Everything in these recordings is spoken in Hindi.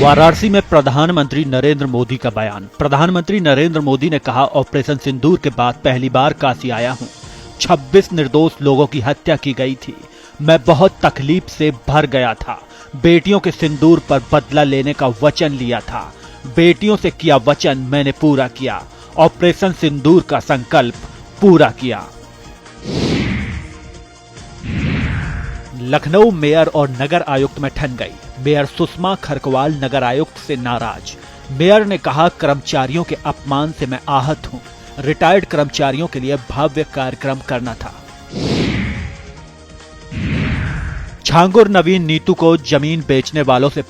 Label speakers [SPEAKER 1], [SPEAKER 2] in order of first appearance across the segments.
[SPEAKER 1] वाराणसी में प्रधानमंत्री नरेंद्र मोदी का बयान। प्रधानमंत्री नरेंद्र मोदी ने कहा, ऑपरेशन सिंदूर के बाद पहली बार काशी आया हूं। 26 निर्दोष लोगों की हत्या की गई थी। मैं बहुत तकलीफ से भर गया था। बेटियों के सिंदूर पर बदला लेने का वचन लिया था। बेटियों से किया वचन मैंने पूरा किया। ऑपरेशन सिंदूर का संकल्प पूरा किया। लखनऊ मेयर और नगर आयुक्त में ठन गई। मेयर सुषमा खरकवाल नगर आयुक्त से नाराज। मेयर ने कहा, कर्मचारियों के अपमान से मैं आहत हूं। रिटायर्ड कर्मचारियों के लिए भव्य कार्यक्रम करना था। छांगुर नवीन नीतू को जमीन बेचने वालों से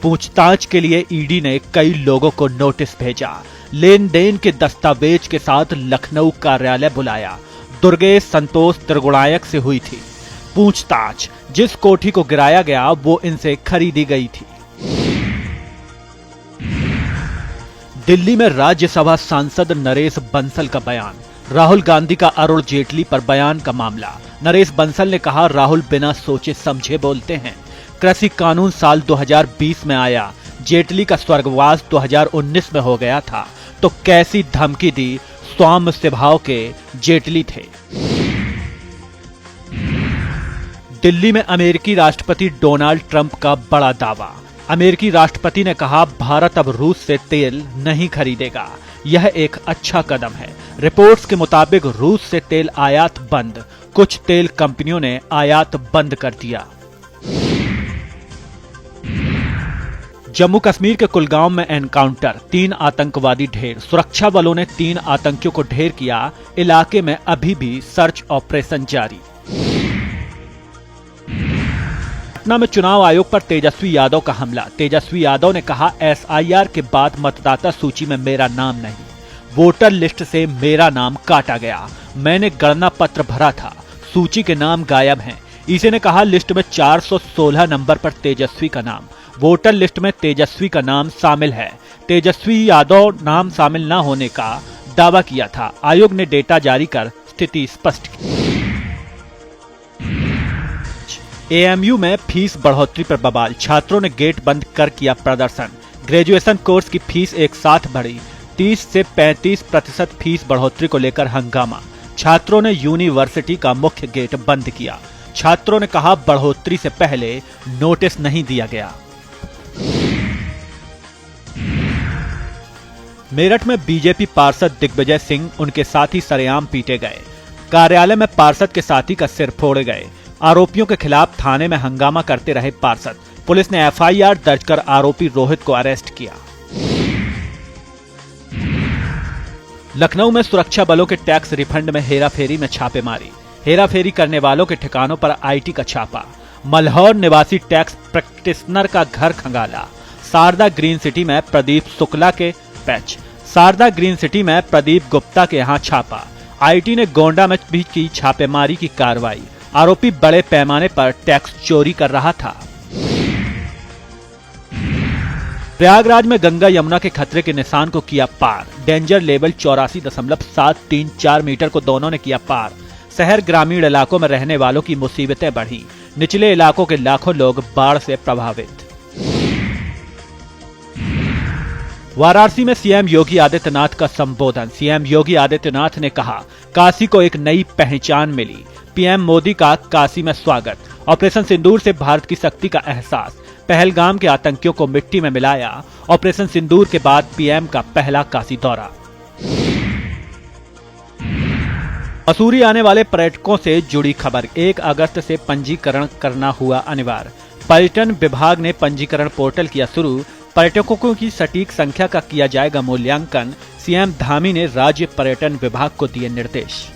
[SPEAKER 1] पूछताछ के लिए ईडी ने कई लोगों को नोटिस भेजा। लेन देन के दस्तावेज के साथ लखनऊ कार्यालय बुलाया। दुर्गेश संतोष त्रिगुणायक से हुई थी पूछताछ। जिस कोठी को गिराया गया वो इनसे खरीदी गई थी। दिल्ली में राज्यसभा सांसद नरेश बंसल का बयान। राहुल गांधी का अरुण जेटली पर बयान का मामला। नरेश बंसल ने कहा, राहुल बिना सोचे समझे बोलते हैं। कृषि कानून साल 2020 में आया। जेटली का स्वर्गवास 2019 में हो गया था, तो कैसी धमकी दी। सौम्य स्वभाव के जेटली थे। दिल्ली में अमेरिकी राष्ट्रपति डोनाल्ड ट्रंप का बड़ा दावा। अमेरिकी राष्ट्रपति ने कहा, भारत अब रूस से तेल नहीं खरीदेगा। यह एक अच्छा कदम है। रिपोर्ट्स के मुताबिक रूस से तेल आयात बंद। कुछ तेल कंपनियों ने आयात बंद कर दिया। जम्मू कश्मीर के कुलगाम में एनकाउंटर। 3 आतंकवादी ढेर। सुरक्षा बलों ने 3 आतंकियों को ढेर किया। इलाके में अभी भी सर्च ऑपरेशन जारी। पटना में चुनाव आयोग पर तेजस्वी यादव का हमला। तेजस्वी यादव ने कहा, एसआईआर के बाद मतदाता सूची में मेरा नाम नहीं। वोटर लिस्ट से मेरा नाम काटा गया। मैंने गणना पत्र भरा था। सूची के नाम गायब हैं। इसी ने कहा, लिस्ट में 416 नंबर पर तेजस्वी का नाम। वोटर लिस्ट में तेजस्वी का नाम शामिल है। तेजस्वी यादव नाम शामिल न होने का दावा किया था। आयोग ने डेटा जारी कर स्थिति स्पष्ट की। एएमयू में फीस बढ़ोतरी पर बवाल। छात्रों ने गेट बंद कर किया प्रदर्शन। ग्रेजुएशन कोर्स की फीस एक साथ बढ़ी। 30 से 35% फीस बढ़ोतरी को लेकर हंगामा। छात्रों ने यूनिवर्सिटी का मुख्य गेट बंद किया। छात्रों ने कहा, बढ़ोतरी से पहले नोटिस नहीं दिया गया। मेरठ में बीजेपी पार्षद दिग्विजय सिंह उनके साथी सरेआम पीटे गए। कार्यालय में पार्षद के साथी का सिर फोड़े गए। आरोपियों के खिलाफ थाने में हंगामा करते रहे पार्षद। पुलिस ने एफआईआर दर्ज कर आरोपी रोहित को अरेस्ट किया। लखनऊ में सुरक्षा बलों के टैक्स रिफंड में हेराफेरी में छापेमारी। हेराफेरी करने वालों के ठिकानों पर आईटी का छापा। मल्हौर निवासी टैक्स प्रैक्टिशनर का घर खंगाला। शारदा ग्रीन सिटी में प्रदीप शुक्ला के पैच। शारदा ग्रीन सिटी में प्रदीप गुप्ता के यहां छापा। आईटी ने गोंडा में भी की छापेमारी की कार्रवाई। आरोपी बड़े पैमाने पर टैक्स चोरी कर रहा था। प्रयागराज में गंगा यमुना के खतरे के निशान को किया पार। डेंजर लेवल 84.734 मीटर को दोनों ने किया पार। शहर ग्रामीण इलाकों में रहने वालों की मुसीबतें बढ़ी। निचले इलाकों के लाखों लोग बाढ़ से प्रभावित। वाराणसी में सीएम योगी आदित्यनाथ का संबोधन। सीएम योगी आदित्यनाथ ने कहा, काशी को एक नई पहचान मिली। पीएम मोदी का काशी में स्वागत। ऑपरेशन सिंदूर से भारत की शक्ति का एहसास। पहलगाम के आतंकियों को मिट्टी में मिलाया। ऑपरेशन सिंदूर के बाद पीएम का पहला काशी दौरा। मसूरी आने वाले पर्यटकों से जुड़ी खबर। 1 अगस्त से पंजीकरण करना हुआ अनिवार्य। पर्यटन विभाग ने पंजीकरण पोर्टल किया शुरू। पर्यटकों की सटीक संख्या का किया जाएगा मूल्यांकन। सीएम धामी ने राज्य पर्यटन विभाग को दिए निर्देश।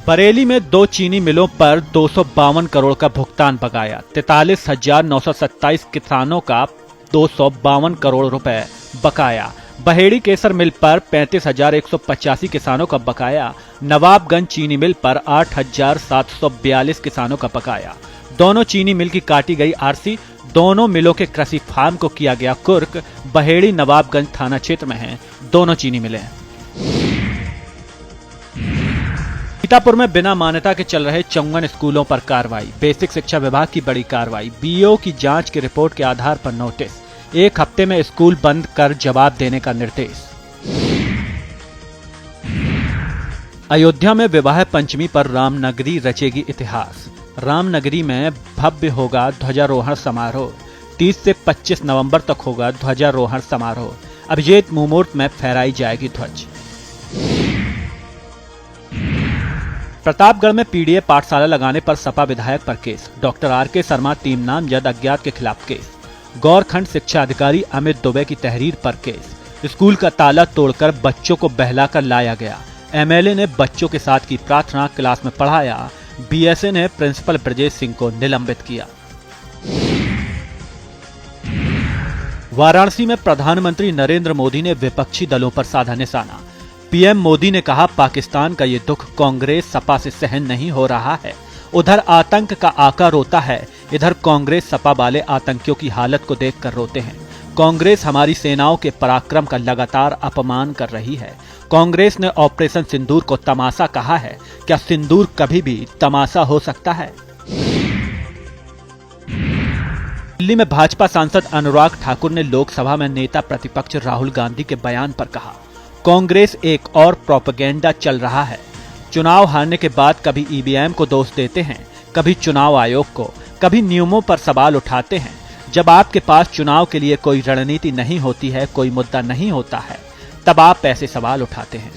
[SPEAKER 1] बरेली में 2 चीनी मिलों पर 252 करोड़ का भुगतान बकाया। 43,927 किसानों का 252 करोड़ रुपए बकाया। बहेड़ी केसर मिल पर 35,185 किसानों का बकाया। नवाबगंज चीनी मिल पर 8,742 किसानों का बकाया। दोनों चीनी मिल की काटी गई आरसी। दोनों मिलों के कृषि फार्म को किया गया कुर्क। बहेड़ी नवाबगंज थाना क्षेत्र में हैं दोनों चीनी मिलें। सीतापुर में बिना मान्यता के चल रहे 54 स्कूलों पर कार्रवाई। बेसिक शिक्षा विभाग की बड़ी कार्रवाई। बीईओ की जांच की रिपोर्ट के आधार पर नोटिस। 1 हफ्ते में स्कूल बंद कर जवाब देने का निर्देश। अयोध्या में विवाह पंचमी पर रामनगरी रचेगी इतिहास। रामनगरी में भव्य होगा ध्वजारोहण समारोह। 30 से 25 नवंबर तक होगा ध्वजारोहण समारोह। अभिजीत मुहूर्त में फहराई जाएगी ध्वज। प्रतापगढ़ में पीडीए पाठशाला लगाने पर सपा विधायक पर केस। Doctor R K. शर्मा 3 नामजद अज्ञात के खिलाफ केस। गौरखंड शिक्षा अधिकारी अमित दुबे की तहरीर पर केस। स्कूल का ताला तोड़कर बच्चों को बहलाकर लाया गया। एमएलए ने बच्चों के साथ की प्रार्थना, क्लास में पढ़ाया। बीएसए ने प्रिंसिपल ब्रजेश सिंह को निलंबित किया। वाराणसी में प्रधानमंत्री नरेंद्र मोदी ने विपक्षी दलों पर साधा निशाना। पीएम मोदी ने कहा, पाकिस्तान का ये दुख कांग्रेस सपा से सहन नहीं हो रहा है। उधर आतंक का आका रोता है, इधर कांग्रेस सपा वाले आतंकियों की हालत को देखकर रोते हैं। कांग्रेस हमारी सेनाओं के पराक्रम का लगातार अपमान कर रही है। कांग्रेस ने ऑपरेशन सिंदूर को तमाशा कहा है। क्या सिंदूर कभी भी तमाशा हो सकता है? दिल्ली में भाजपा सांसद अनुराग ठाकुर ने लोकसभा में नेता प्रतिपक्ष राहुल गांधी के बयान पर कहा, कांग्रेस एक और प्रोपेगेंडा चल रहा है। चुनाव हारने के बाद कभी ईवीएम को दोष देते हैं, कभी चुनाव आयोग को, कभी नियमों पर सवाल उठाते हैं। जब आपके पास चुनाव के लिए कोई रणनीति नहीं होती है, कोई मुद्दा नहीं होता है, तब आप ऐसे सवाल उठाते हैं।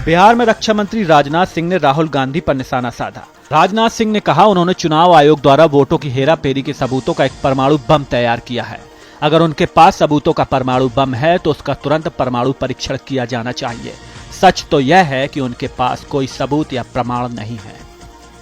[SPEAKER 1] बिहार में रक्षा मंत्री राजनाथ सिंह ने राहुल गांधी पर निशाना साधा। राजनाथ सिंह ने कहा, उन्होंने चुनाव आयोग द्वारा वोटों की हेराफेरी के सबूतों का एक परमाणु बम तैयार किया है। अगर उनके पास सबूतों का परमाणु बम है तो उसका तुरंत परमाणु परीक्षण किया जाना चाहिए। सच तो यह है कि उनके पास कोई सबूत या प्रमाण नहीं है।